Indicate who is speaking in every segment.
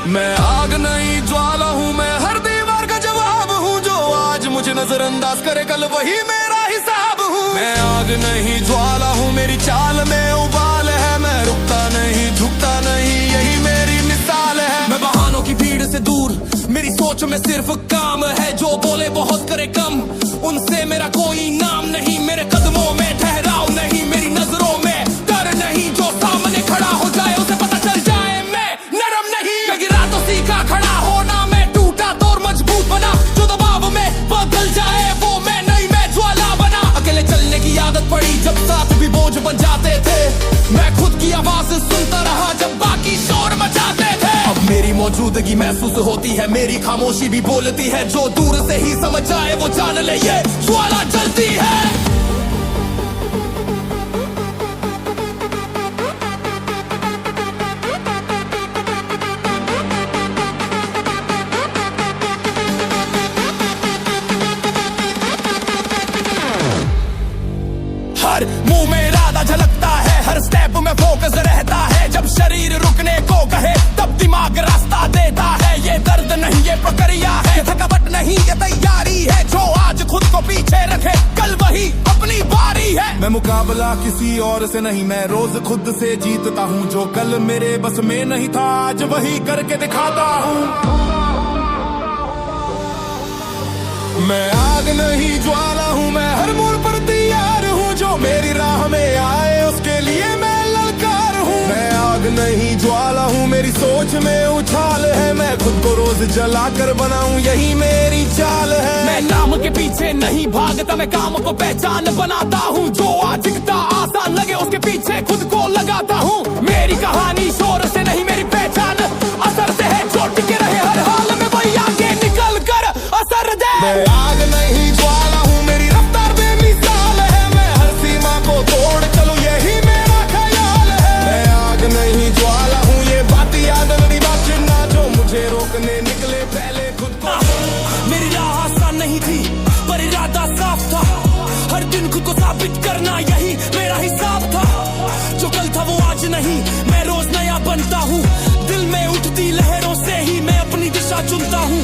Speaker 1: मैं आग नहीं ज्वाला हूँ, मैं हर दीवार का जवाब हूँ। जो आज मुझे नजरअंदाज करे कल वही मेरा हिसाब हूँ। मैं आग नहीं ज्वाला हूँ, मेरी चाल में उबाल है। मैं रुकता नहीं झुकता नहीं, यही मेरी मिसाल है। मैं बहानों की भीड़ से दूर, मेरी सोच में सिर्फ काम है। जो बोले बहुत करे कम, उनसे मेरा कोई नाम नहीं। मेरे कदमों में ठहराव नहीं, मेरी नजरों में डर नहीं। जो सामने खड़ा हो जाए उसे पता चल जाए मैं नरम नहीं। मैं गिरा तो सीखा खड़ा होना, मैं टूटा तो और मजबूत बना। जो दबाव में बदल जाए वो मैं नहीं, मैं ज्वाला बना। अकेले चलने की आदत पड़ी जब साथ भी बोझ बन जाते थे। मैं खुद की आवाज सुनता रहा जब बाकी शोर मचाते थे। अब मेरी मौजूदगी महसूस होती है, मेरी खामोशी भी बोलती है। जो दूर से ही समझ जाए वो जान ले ये ज्वाला जलती है। हर मुंह में इरादा झलकता है, हर स्टेप में फोकस रहता है। जब शरीर रुकने को कहे तब दिमाग रास्ता देता है। ये दर्द नहीं ये प्रक्रिया है, ये थकावट नहीं ये तैयारी है। जो आज खुद को पीछे रखे कल वही अपनी बारी है। मैं मुकाबला किसी और से नहीं, मैं रोज खुद से जीतता हूँ। जो कल मेरे बस में नहीं था आज वही करके दिखाता हूँ। मैं आग नहीं ज्वाला हूँ, मैं हर मोड़ पर तैयार हूँ। जो मेरी राह में आए उसके लिए मैं ललकार हूँ। मैं आग नहीं ज्वाला हूँ, मेरी सोच में उछाल है। मैं खुद को रोज जला कर बनाऊं, यही मेरी चाल है। मैं नाम के पीछे नहीं भागता, मैं काम को पहचान बनाता हूँ। जो आज दिखता आसान लगे उसके पीछे खुद को लगाता हूँ। मेरी कहानी शोर से नहीं, मेरी पहचान असर से है। जो टिके रहे हर हाल में वही आगे निकल कर असर दे। मैं आग नहीं ज्वाला हूँ, मेरी रफ्तार बेमिसाल है। मैं हर सीमा को तोड़ चलूं, यही मेरा ख्याल है। मैं आग नहीं ज्वाला हूँ, ये बात याद नहीं बाचना। जो मुझे रोकने निकले पहले खुद को। मेरी राह आसान नहीं थी पर इरादा साफ था। हर दिन खुद को साबित करना यही मेरा हिसाब था। जो कल था वो आज नहीं, मैं रोज नया बनता हूँ। दिल में उठती लहरों से ही मैं अपनी दिशा चुनता हूँ।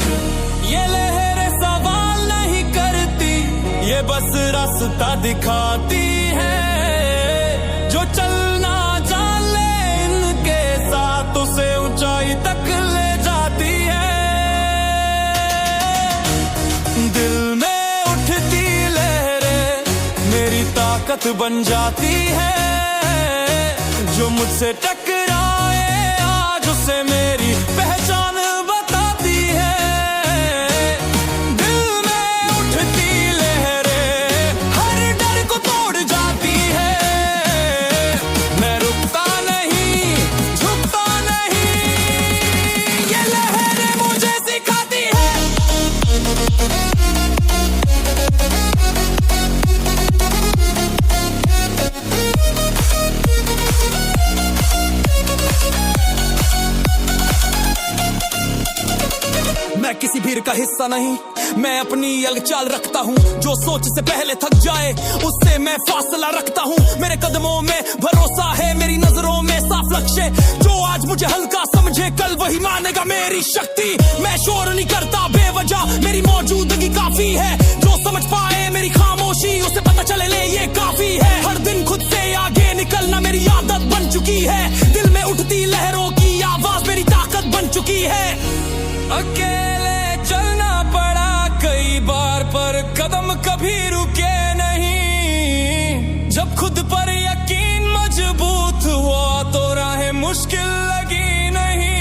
Speaker 1: ये लहरें सवाल नहीं करती, ये बस रास्ता दिखाती है। जो चलना जान ले इनके साथ उसे ऊंचाई तक ले जाती है। दिल में उठती लहरें मेरी ताकत बन जाती है। जो मुझसे टकराए आज उसे मेरी पहचान बताती है। दिल में उठती लहरें हर डर को तोड़ जाती है। मैं रुकता नहीं झुकता नहीं, ये लहरें मुझे सिखाती है। मैं किसी भीड़ का हिस्सा नहीं, मैं अपनी अलग चाल रखता हूँ। जो सोच से पहले थक जाए उससे मैं फासला रखता हूँ। मेरे कदमों में भरोसा है, मेरी नजरों में साफ लक्ष्य। जो आज मुझे हल्का समझे कल वही मानेगा मेरी शक्ति। मैं शोर नहीं करता बेवजह, मेरी मौजूदगी काफी है। जो समझ पाए मेरी खामोशी उसे पता चले ले ये काफी है। हर दिन खुद से आगे निकलना मेरी आदत बन चुकी है। दिल में उठती लहरों की आवाज मेरी ताकत बन चुकी है। अकेले चलना पड़ा कई बार पर कदम कभी रुके नहीं। जब खुद पर यकीन मजबूत हुआ तो राहें मुश्किल लगी नहीं।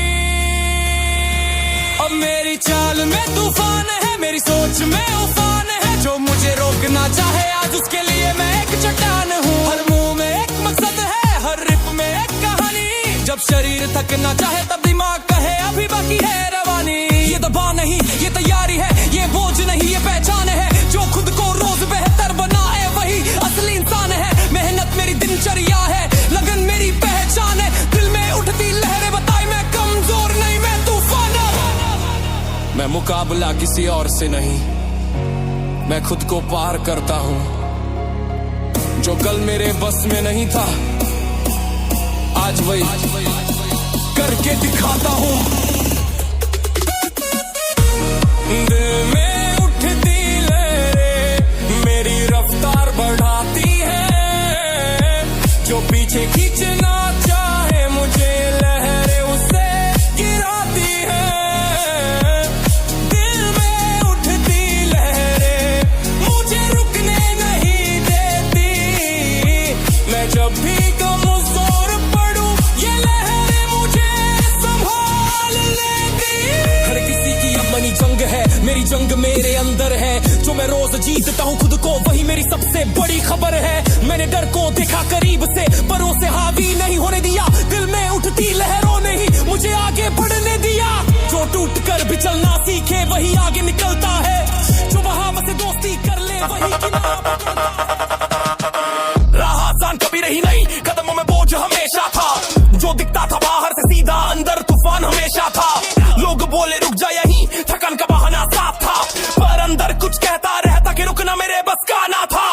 Speaker 1: अब मेरी चाल में तूफान है, मेरी सोच में उफान है। जो मुझे रोकना चाहे आज उसके लिए मैं एक चट्टान हूँ। हर मुंह में एक मकसद है, हर रिप में एक कहानी। जब शरीर थकना चाहे तब दिमाग कहे अभी बाकी है रवानी। ये दबाव नहीं ये तैयारी है, ये बोझ नहीं ये पहचान है। जो खुद को रोज बेहतर बनाए वही असली इंसान है। मेहनत मेरी दिनचर्या है, लगन मेरी पहचान है। दिल में उठती लहरें बताए मैं कमजोर नहीं मैं तूफान। मैं मुकाबला किसी और से नहीं, मैं खुद को पार करता हूँ। जो कल मेरे बस में नहीं था आज वही करके दिखाता हूँ।
Speaker 2: अंदर है, जो मैं रोज जीतता हूँ खुद को, वही मेरी सबसे बड़ी खबर है। मैंने डर को देखा करीब से, पर उसे हावी नहीं होने दिया। दिल में उठती लहरों ने ही मुझे आगे बढ़ने दिया। जो टूट कर भी चलना सीखे वही आगे निकलता है, जो वहां से दोस्ती कर ले वही राह आसान कभी रही नहीं, कदमों में बोझ हमेशा था। जो दिखता था बाहर से सीधा, अंदर तूफान हमेशा था। लोग बोले रुक जा यहीं, थकान का बहाना साफ था, पर अंदर कुछ कहता रहता कि रुकना मेरे बस का ना था।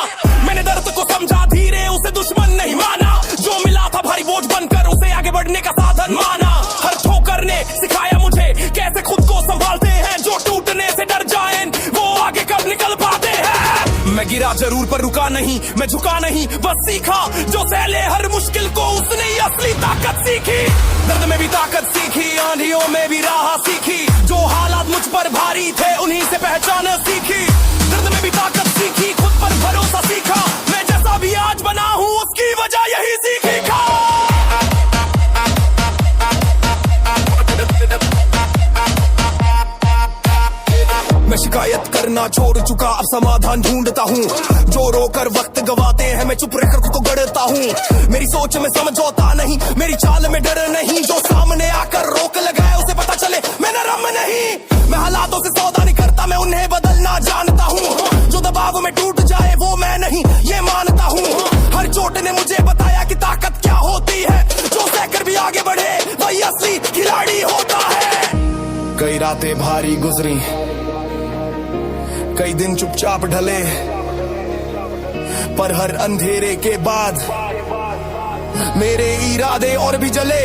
Speaker 2: मैंने दर्द को समझा धीरे, उसे दुश्मन नहीं माना। जो मिला था भारी बोझ बनकर, उसे आगे बढ़ने का साधन माना। हर ठोकर ने सिखाया मुझे कैसे खुद को संभालते हैं। जो टूटने से डर जाए वो आगे कब निकल पाते हैं। मैं गिरा जरूर पर रुका नहीं, मैं झुका नहीं बस सीखा। जो सहले हर मुश्किल को, उसने ही असली ताकत सीखी। दर्द में भी ताकत सीखी, आंधियों में भी राह सीखी। जो हालात मुझ पर भारी थे, उन्हीं से पहचान सीखी। दर्द में भी ताकत सीखी, खुद पर भरोसा सीखा। मैं जैसा भी आज बना हूँ, उसकी वजह यही सीखी। मैं शिकायत करना छोड़ चुका, अब समाधान ढूंढता हूँ। जो रोकर वक्त गवाते हैं, मैं चुप रहकर खुद को गढ़ता हूँ। मेरी सोच में समझौता नहीं, मेरी चाल में डर नहीं। जो सामने आकर रोक लगाए, उसे पता चले मैं नरम नहीं। मैं हालातों से सौदा नहीं करता, मैं उन्हें बदलना जानता हूँ। जो दबाव में टूट जाए वो मैं नहीं, ये मानता हूँ। हर चोट ने मुझे बताया कि ताकत क्या होती है। जो सहकर भी आगे बढ़े, वही असली खिलाड़ी होता है। कई रातें भारी गुजरी, कई दिन चुपचाप ढले, पर हर अंधेरे के बाद मेरे इरादे और भी जले।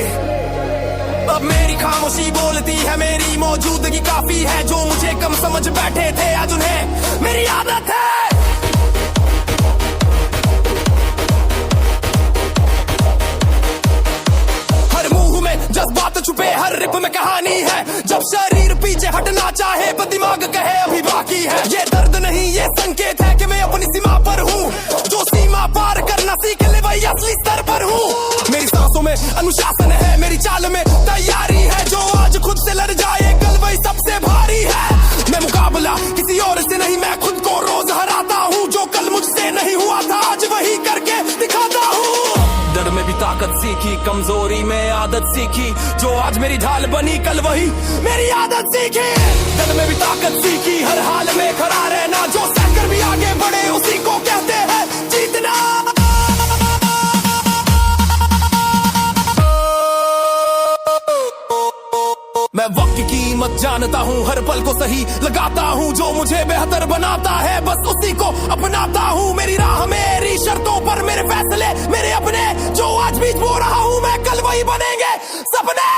Speaker 2: अब मेरी खामोशी बोलती है, मेरी मौजूदगी काफी है। जो मुझे कम समझ बैठे थे, आज उन्हें मेरी आदत है। हर मुंह में जज्बात छुपे, हर रिप में कहानी है। जब शरीर पीछे हटना चाहे, पर दिमाग कहे अभी बाकी है। ये दर्द नहीं, ये संकेत है कि मैं अपनी सीमा पर हूँ। जो सीमा पार करना सीख ले, वही असली स्तर पर हूँ। मेरी सांसों में अनुशासन है, मेरी चाल में तैयारी है। जो आज खुद से लड़ जाए, कल वही सबसे भारी है। मैं मुकाबला किसी और से नहीं, मैं खुद को रोज हराता हूँ। जो कल मुझसे नहीं हुआ था, आज वही करके दिखाता हूँ। डर में भी ताकत सीखी, कमजोरी में आदत सीखी। जो आज मेरी ढाल बनी, कल वही मेरी आदत सीखी। डर में भी ताकत सीखी, हर हाल में खड़ा रहना। जो सहकर भी आगे बढ़े, उसी को कहते हैं जीतना। मैं वक्त की कीमत जानता हूँ, हर पल को सही लगाता हूँ। जो मुझे बेहतर बनाता है, बस उसी को अपनाता हूँ। मेरी राह, मेरी शर्तों पर मेरे फैसले, मेरे अपने। जो आज बीच बो रहा हूँ मैं, कल वही बनेंगे सपने।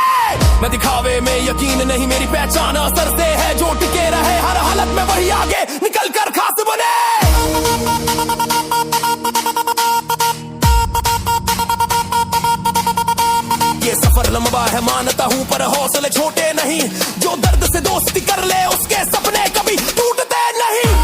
Speaker 2: मैं दिखावे में यकीन नहीं, मेरी पहचान असर से है। जो टिके रहे हर हालत में, वही आगे निकल कर खास बने। ये सफर लंबा है मानता हूँ, पर हौसले छोटे नहीं। जो दर्द से दोस्ती कर ले, उसके सपने कभी टूटते नहीं।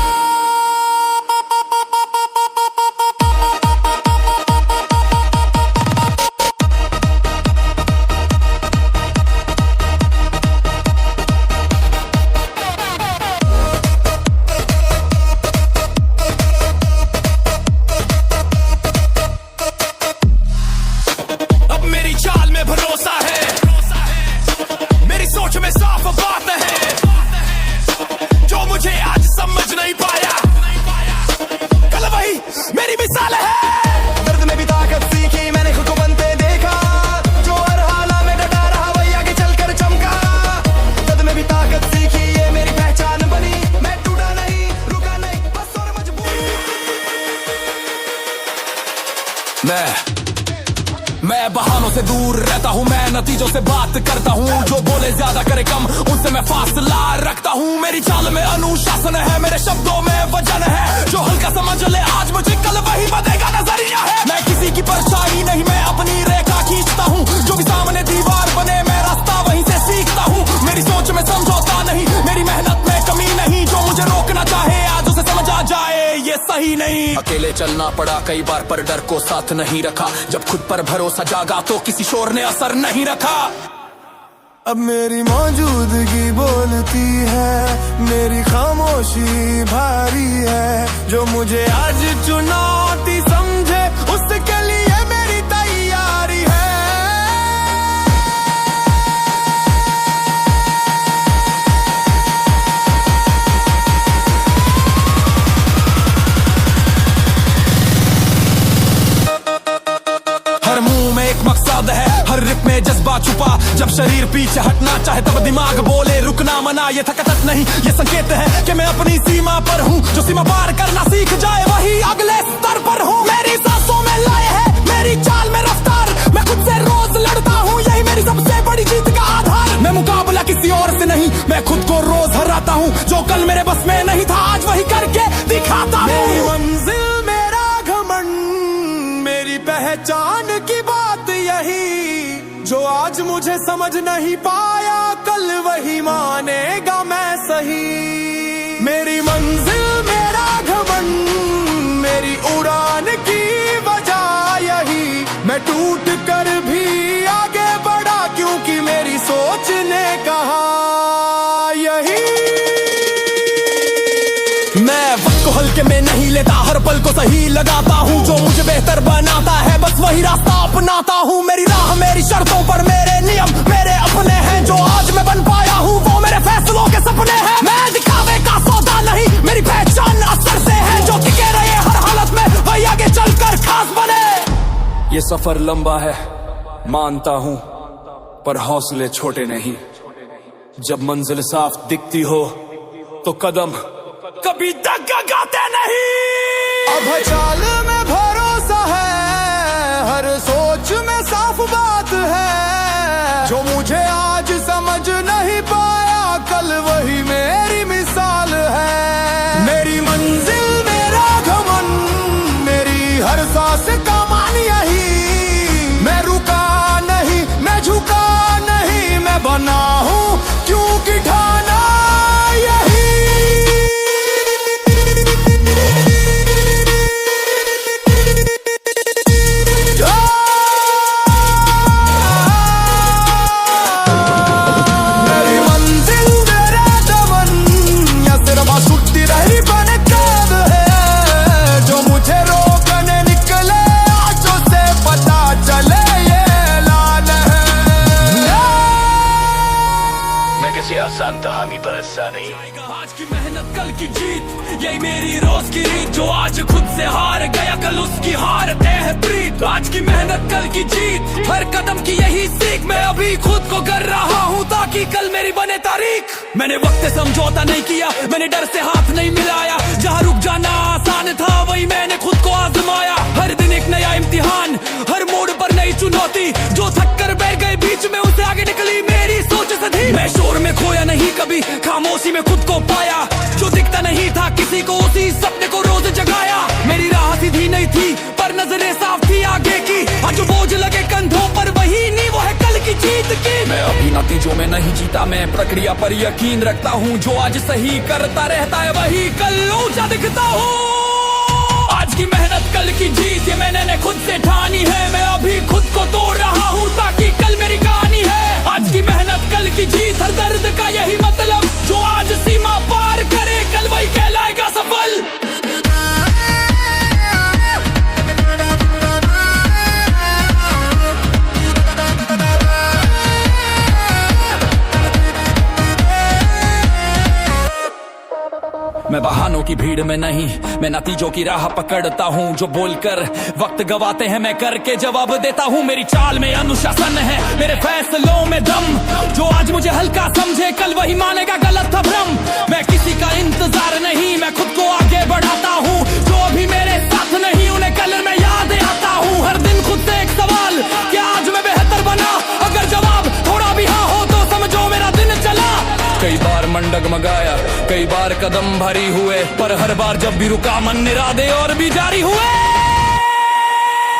Speaker 2: मैं बहानों से दूर रहता हूँ, मैं नतीजों से बात करता हूँ। जो बोले ज्यादा करे कम, उनसे मैं फासला रखता हूँ। मेरी चाल में अनुशासन है, मेरे शब्दों में वजन है। जो हल्का समझ ले आज मुझे, कल वही बनेगा नजरिया है। मैं किसी की परछाई नहीं, मैं अपनी रेखा खींचता हूँ। जो भी सामने दीवार बने, मैं रास्ता वहीं से सीखता हूँ। मेरी सोच में समझौता नहीं, मेरी मेहनत में कमी नहीं। जो मुझे रोकना चाहे, आज उसे समझ आ जाए ये सही नहीं। अकेले चलना पड़ा कई बार, पर डर को साथ नहीं रखा। जब खुद पर भरोसा जागा, तो किसी शोर ने असर नहीं रखा।
Speaker 1: अब मेरी मौजूदगी बोलती है, मेरी खामोशी भारी है। जो मुझे आज चुनौती समझे उसके लिए मेरी तैयारी है।
Speaker 2: हर मुंह में एक मकसद है, हर रिप में जज्बा छुपा। जब शरीर पीछे हटना चाहे तब दिमाग बोले रुकना मना। ये थकावट नहीं, ये संकेत है कि मैं अपनी सीमा पर हूँ। जो सीमा पार करना सीख जाए वही अगले स्तर पर हूँ। मेरी सांसों में लय है, मेरी चाल में रफ्तार। मैं खुद से रोज लड़ता हूँ, यही मेरी सबसे बड़ी जीत का आधार। मैं मुकाबला किसी और से नहीं, मैं खुद को रोज हराता हूँ। जो कल मेरे बस में नहीं था आज वही करके दिखाता हूँ।
Speaker 1: मेरी मंजिल मेरा घमंड, मेरी पहचान की बात यही। जो आज मुझे समझ नहीं पाया कल वही मानेगा मैं सही। मेरी मंजिल मेरा घमंड, मेरी उड़ान की वजह यही। मैं टूट कर भी आगे बढ़ा क्योंकि मेरी सोच ने कहा यही।
Speaker 2: मैं वक्त को हल्के में नहीं लेता, हर पल को सही लगाता हूँ। जो मुझे बेहतर बनाता है बस वही रास्ता अपनाता हूँ। मेरी राह मेरी शर्तों पर, मेरे नियम मेरे अपने हैं। जो आज मैं बन पाया हूँ वो मेरे फैसलों के सपने हैं। मैं दिखावे का सौदा नहीं, मेरी पहचान असर से है। जो टिके रहे हर हालत में वही आगे चलकर खास बने। ये सफर लंबा है मानता हूँ, पर हौसले छोटे नहीं। जब मंजिल साफ दिखती हो तो कदम कभी डगमगाते नहीं।
Speaker 1: अब चाल में भरोसा है, हर सोच में साफ बात है। जो मुझे आज समझ नहीं पाया कल वही मेरी मिसाल है। मेरी मंजिल मेरा घमंड, मेरी हर सांस का मान यही। मैं रुका नहीं, मैं झुका नहीं, मैं बना हूँ क्योंकि ठाना यही।
Speaker 2: आसान था हामी पर ऐसा नहीं। आज की मेहनत कल की जीत, यही मेरी रोज की रीत। जो आज खुद से हार गया कल उसकी हार तय है प्रीत। आज की मेहनत कल की जीत, हर कदम की यही सीख। मैं अभी खुद को कर रहा हूँ ताकि कल मेरी बने तारीख। मैंने वक्त से समझौता नहीं किया, मैंने डर से हाथ नहीं मिलाया। जहाँ रुक जाना आसान था वही मैंने खुद को आजमाया। हर दिन एक नया इम्तिहान, हर मोड़ पर नई चुनौती। जो थक कर बैठ गए बीच में उससे आगे निकली मेरी सोच सधी। मैं शोर में खोया नहीं कभी, खामोशी में खुद को पाया। जो दिखता नहीं था किसी को उसी सपने को रोज जगाया। मेरी राह सीधी नहीं थी पर नजरें साफ थी आगे की। आज जो बोझ लगे कंधों पर वही नहीं वो है कल की जीत की। मैं अभी नतीजों में नहीं जीता, मैं प्रक्रिया पर यकीन रखता हूँ। जो आज सही करता रहता है वही कल ऊंचा दिखता हूँ। आज की मेहनत कल की जीत, ये मैंने खुद से ठानी है। मैं अभी खुद को तोड़ रहा हूँ ताकि कल मेरी कहानी है। आज की मेहनत कल की जीत, हर दर्द का यही मतलब। जो आज सीमा पार करे कल वही कहलाएगा सफल। मैं बहानों की भीड़ में नहीं, मैं नतीजों की राह पकड़ता हूँ। जो बोलकर वक्त गवाते हैं मैं करके जवाब देता हूँ। मेरी चाल में अनुशासन है, मेरे फैसलों में दम। जो आज मुझे हल्का समझे कल वही मानेगा गलत था भ्रम। मैं किसी का इंतजार नहीं, मैं खुद को आगे बढ़ाता हूँ। जो अभी मेरे साथ नहीं उन्हें कल मैं याद आता हूँ। हर दिन खुद से एक सवाल, क्या आज मैं बेहतर बना? अगर जवाब थोड़ा भी हाँ हो तो समझो मेरा दिन चला। कई बार मन डगमगाया, कई बार कदम भारी हुए, पर हर बार जब भी रुका मन इरादे और भी जारी हुए।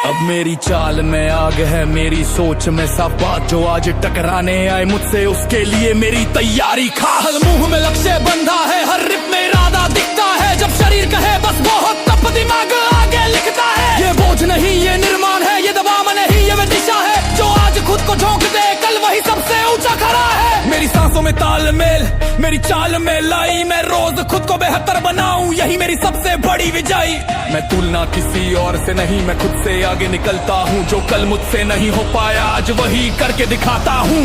Speaker 2: अब मेरी चाल में आग है, मेरी सोच में साफ बात। जो आज टकराने आए मुझसे उसके लिए मेरी तैयारी खास। मुंह में लक्ष्य बंधा है, हर रिप में इरादा दिखता है। जब शरीर कहे बस बहुत तब दिमाग आगे लिखता है। ये बोझ नहीं ये निर्माण है, ये दबाव नहीं ये दिशा है। जो आज खुद को झोंक दे कल वही सबसे ऊंचा खड़ा है। सांसों में तालमेल मेरी चाल में लाई, मैं रोज खुद को बेहतर बनाऊं, यही मेरी सबसे बड़ी विजय। मैं तुलना किसी और से नहीं, मैं खुद से आगे निकलता हूँ, जो कल मुझसे नहीं हो पाया आज वही करके दिखाता हूँ।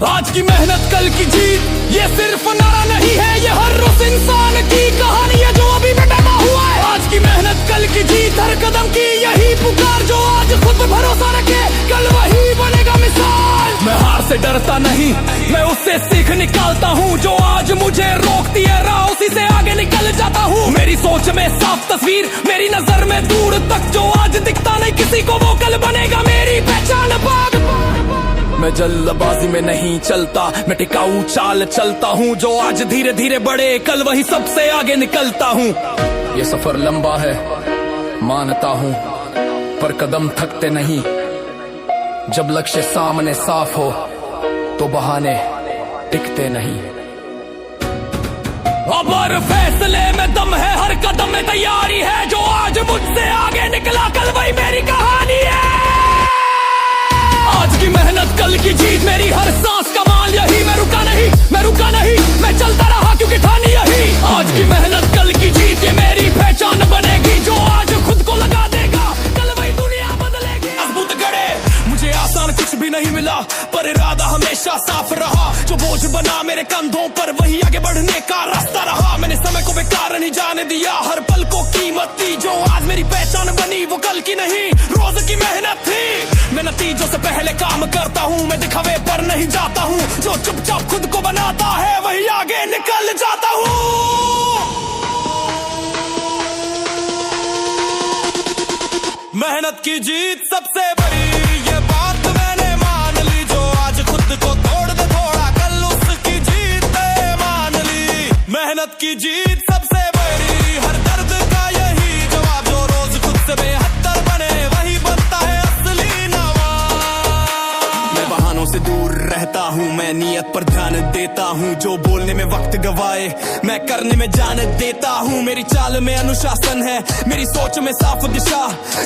Speaker 2: आज की मेहनत कल की जीत, ये सिर्फ नारा नहीं है, ये हर उस इंसान की कहानी है जो अभी भी डरा हुआ है। आज की मेहनत कल की जीत, हर कदम की यही पुकार, जो आज खुद पे भरोसा रखे कल वही बनेगा मिसाल। मैं हार से डरता नहीं, मैं उससे सीख निकालता हूँ, जो आज मुझे रोकती है राह उसी से आगे निकल जाता हूँ। मेरी सोच में साफ तस्वीर, मेरी नजर में दूर तक, जो आज दिखता नहीं किसी को वो कल बनेगा मेरी पहचान पाग। मैं जल्दबाजी में नहीं चलता, मैं टिकाऊ चाल चलता हूँ, जो आज धीरे धीरे बढ़े कल वही सबसे आगे निकलता हूँ। ये सफर लंबा है मानता हूँ, पर कदम थकते नहीं, जब लक्ष्य सामने साफ हो तो बहाने टिकते नहीं। अब हर फैसले में दम है, हर कदम में तैयारी है, जो आज मुझसे आगे निकला कल वही मेरी कहानी है। आज की मेहनत कल की जीत, मेरी हर सांस का मान यही, मैं रुका नहीं, मैं रुका नहीं, मैं चलता रहा क्योंकि ठानी यही। आज की मेहनत कल की जीत, ये मेरी पहचान बनेगी, जो आज खुद को लगा देगा कल वही दुनिया बदलेगी। अद्भुत गड़े मुझे आसान कुछ भी नहीं मिला, पर इरादा हमेशा साफ रहा, जो बोझ बना मेरे कंधों पर वही आगे बढ़ने का रास्ता रहा। मैंने समय को बेकार नहीं जाने दिया, हर पल को कीमत दी, जो आज मेरी पहचान बनी वो कल की नहीं रोज की मेहनत थी। मैं नतीजों से पहले काम करता हूँ, मैं दिखावे पर नहीं जाता हूँ, जो चुपचाप खुद को बनाता है वही आगे निकल जाता हूँ। मेहनत की जीत सबसे बड़ी, ये बात मैंने मान ली, जो आज खुद को तोड़ दे थोड़ा कल उसकी जीत मान ली। मेहनत की जीत सबसे बड़ी, हर दर्द का यही जवाब, जो रोज खुद से बेहतर बने वही बनता है असली नवाब। मैं बहानों से दूर रहता हूँ, मैं नियत पर ध्यान देता हूँ, जो बोलने में वक्त गवाए मैं करने में जान देता हूँ। मेरी चाल में अनुशासन है, मेरी सोच में साफ दिशा,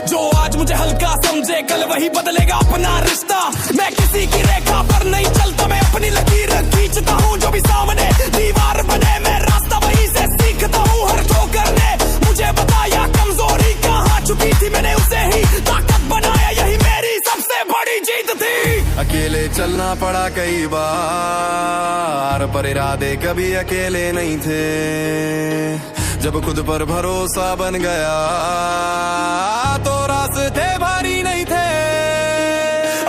Speaker 2: जो आज मुझे हल्का समझे कल वही बदलेगा अपना रिश्ता। मैं किसी की रेखा पर नहीं चलता, मैं अपनी लकीर खींचता हूँ, जो भी सामने दीवार बने मैं रास्ता वहीं से सीखता हूँ। हर ठोकर ने मुझे बताया कमजोरी कहाँ छुपी थी, मैंने उसे ही ताकत बनाया, यही मेरी सबसे बड़ी जीत थी।
Speaker 1: अकेले चलना पड़ा कई बार, पर इरादे कभी अकेले नहीं थे, जब खुद पर भरोसा बन गया तो रास्ते भारी नहीं थे।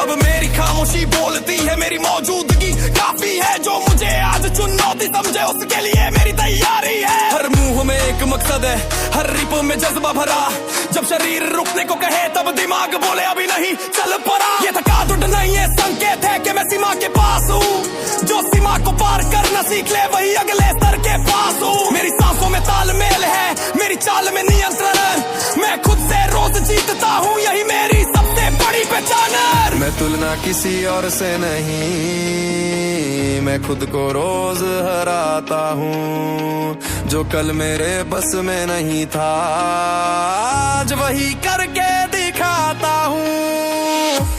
Speaker 1: अब मेरी खामोशी बोलती है, मेरी मौजूदगी काफी है, जो मुझे आज चुनौती समझे उसके लिए मेरी तैयारी है। हर मुंह में एक मकसद है, हर रिप में जज्बा भरा, जब शरीर रुकने को कहे तब दिमाग बोले अभी नहीं चल पड़ा। ये थकावट नहीं है संकेत है कि मैं सीमा के पास हूँ, जो सीमा को पार करना सीख ले वही अगले स्तर के पास हूँ। मेरी सांसों में तालमेल है, मेरी चाल में नियंत्रण है, मैं खुद से रोज जीतता हूँ, यही मेरी सबसे बड़ी पहचान है। मैं तुलना किसी और से नहीं, मैं खुद को रोज हराता हूँ, जो कल मेरे बस में नहीं था आज वही करके दिखाता हूँ।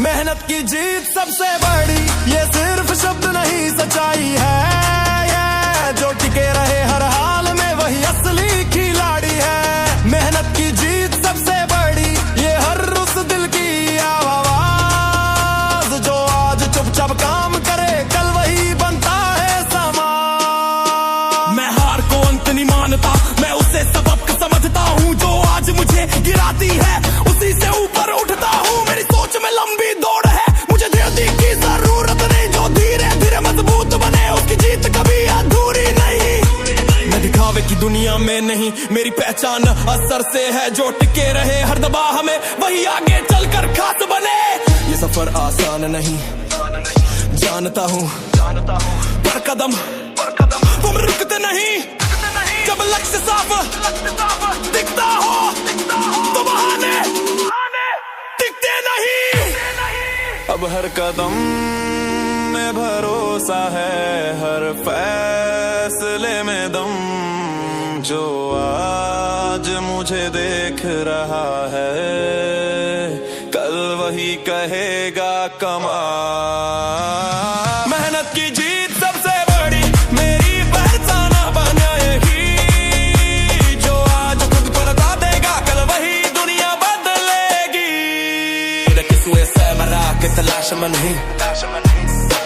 Speaker 1: मेहनत की जीत सबसे बड़ी, ये सिर्फ शब्द नहीं सच्चाई है, जो टिके रहे हर हाल में वही असली खिलाड़ी है। मेहनत की जीत सबसे बड़ी, ये हर उस दिल की आवाज, जो आज चुपचाप काम करे कल वही बनता है समान।
Speaker 2: मैं हार को अंत नहीं मानता, मैं उसे सबक समझता हूँ, जो आज मुझे गिराती है उसी से ऊपर उठता हूँ। मेरी सोच में लंबी दौड़ है, मुझे धीरज की जरूरत नहीं, जो धीरे धीरे मजबूत बने उसकी जीत कभी अधूरी नहीं। मैं दिखावे की दुनिया में नहीं, मेरी पहचान असर से है, जो टिके रहे हर दबाव में वही आगे चलकर खास बने। ये सफर आसान नहीं जानता हूँ, पर कदम तुम रुकते नहीं, जब लक्ष्य साफ दिखता हो तो बहाने टिकते नहीं।
Speaker 1: अब हर कदम में भरोसा है, हर फैसले में दम, जो आज मुझे देख रहा है कल वही कहेगा कमाल। मेहनत की जीत
Speaker 2: ਨਹੀਂ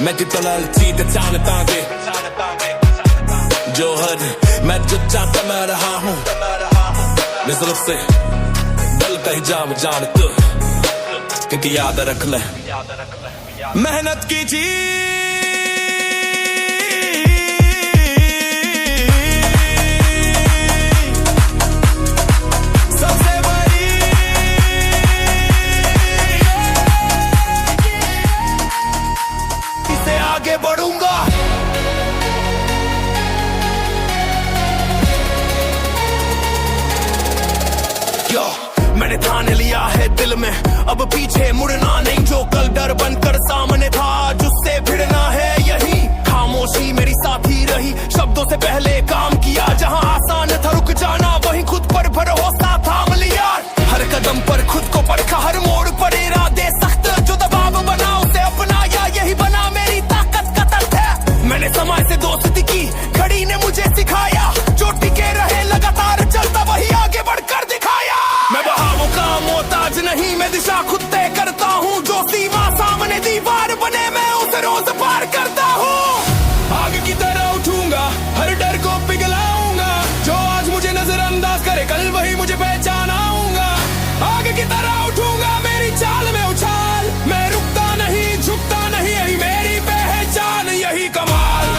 Speaker 2: ਮੈਂ ਜਿੱਤੋਂ ਨਾਲ ਚੀਤ ਚਾਹਤਾ ਦੇ जो हद मैं जो चाहता मैं रहा हूँ नजर से दिल का हिजाब जान तू क्योंकि याद रख ले मेहनत की सबसे बड़ी इसे आगे बढ़ूंगा मैंने ठान लिया है दिल में अब पीछे मुड़ना नहीं जो कल डर बनकर सामने था जिससे भिड़ना है यही खामोशी मेरी साथी रही शब्दों से पहले काम किया जहां आसान था रुक जाना वहीं खुद पर भरोसा थाम लिया हर कदम पर खुद को परखा हर मोड़ पर इरादे सख्त जो दबाव बना उसे अपनाया यही बना मेरी ताकत का तथ्य मैंने समय से दोस्ती की घड़ी ने मुझे सिखाया जो टिके रहे लगातार चलता वही आगे बढ़कर दिखाया मैं बहावों का मोहताज नहीं मैं दिशा खुद तय करता हूँ जो सीमा सामने दीवार बने मैं उसे रोज पार करता हूँ आगे की तरह उठूंगा हर डर को पिघलाऊंगा जो आज मुझे नजरअंदाज करे कल वही मुझे पहचानाऊंगा आगे की तरह उठूंगा मेरी चाल में उछाल मैं रुकता नहीं झुकता नहीं यही मेरी पहचान यही कमाल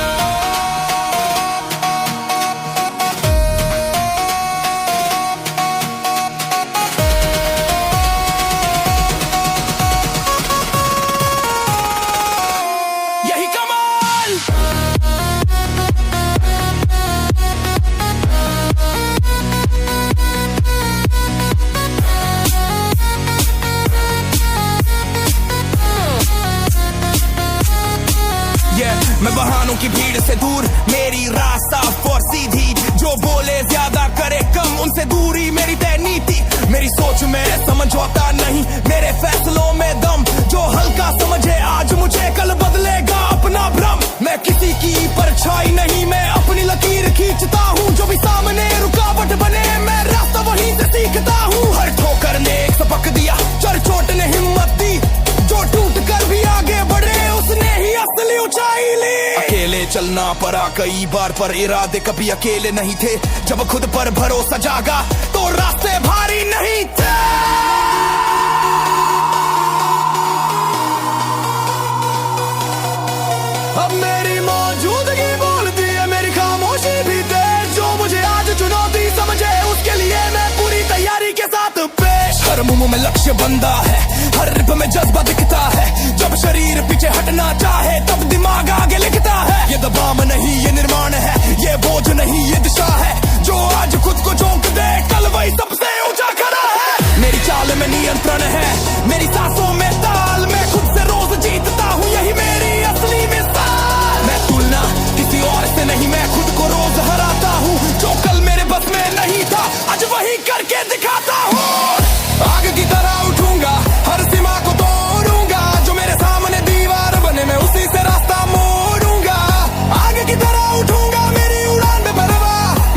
Speaker 2: मैं बहानों की भीड़ से दूर मेरी रास्ता और सीधी जो बोले ज्यादा करे कम उनसे दूरी मेरी तय नीति मेरी सोच में समझौता नहीं मेरे फैसलों में दम जो हल्का समझे आज मुझे कल बदलेगा अपना भ्रम मैं किसी की परछाई नहीं मैं अपनी लकीर खींचता हूँ जो भी सामने रुकावट बने मैं रास्ता वहीं से सीखता हूँ हर ठोकर ने एक सबक दिया चर चोट ने हिम्मत दी जो टूट कर भी आगे बढ़े उसने ही असली ऊंचाई ली अकेले चलना पड़ा कई बार पर इरादे कभी अकेले नहीं थे जब खुद पर भरोसा जागा तो रास्ते भारी नहीं थे अब मेरी मौजूदगी बोलती है मेरी खामोशी भी तेज जो मुझे आज चुनौती समझे उसके लिए मैं पूरी तैयारी के साथ पेश हर मुंह में लक्ष्य बंधा है हर रिप में जज्बा दिखता है जब शरीर पीछे हटना चाहे तब दिमाग आगे लिखता है ये दबाव नहीं ये निर्माण है ये बोझ नहीं ये दिशा है जो आज खुद को झोंक दे कल वही सबसे ऊंचा खड़ा है मेरी चाल में नियंत्रण है मेरी सांसों में ताल मैं खुद से रोज जीतता हूँ यही मेरी असली मिसाल मैं तुलना किसी और से नहीं मैं खुद को रोज हराता हूँ जो कल मेरे बस में नहीं था आज वही करके दिखाता हूँ आगे की तरह उठूंगा हर सीमा को तोड़ूंगा जो मेरे सामने दीवार बने मैं उसी से रास्ता मोड़ूंगा आगे की तरह उठूंगा मेरी उड़ान में भरवा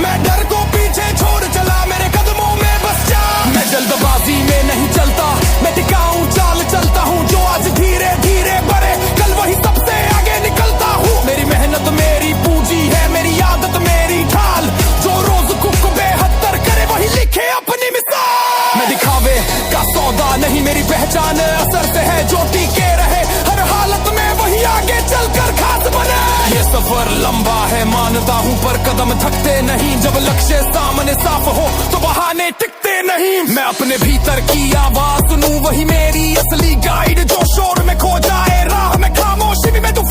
Speaker 2: मैं डर को पीछे छोड़ चला मेरे कदमों में बस जा मैं जल्दबाजी में नहीं चलता मैं टिकाऊ चाल चलता हूँ जो आज धीरे धीरे बढ़े कल वही सबसे आगे निकलता हूँ मेरी मेहनत मेरी पूंजी है मेरी आदत मेरी ढाल जो रोज खुद को बेहतर करे वही लिखे अपनी मिसाल मैं दिखावे का सौदा नहीं मेरी पहचान असर से है जो टिके रहे हर हालत में वही आगे चलकर खास बने ये सफर लंबा है मानता हूँ पर कदम थकते नहीं जब लक्ष्य सामने साफ हो तो बहाने टिकते नहीं मैं अपने भीतर की आवाज सुनूं वही मेरी असली गाइड जो शोर में खो जाए राह में खामोशी में तू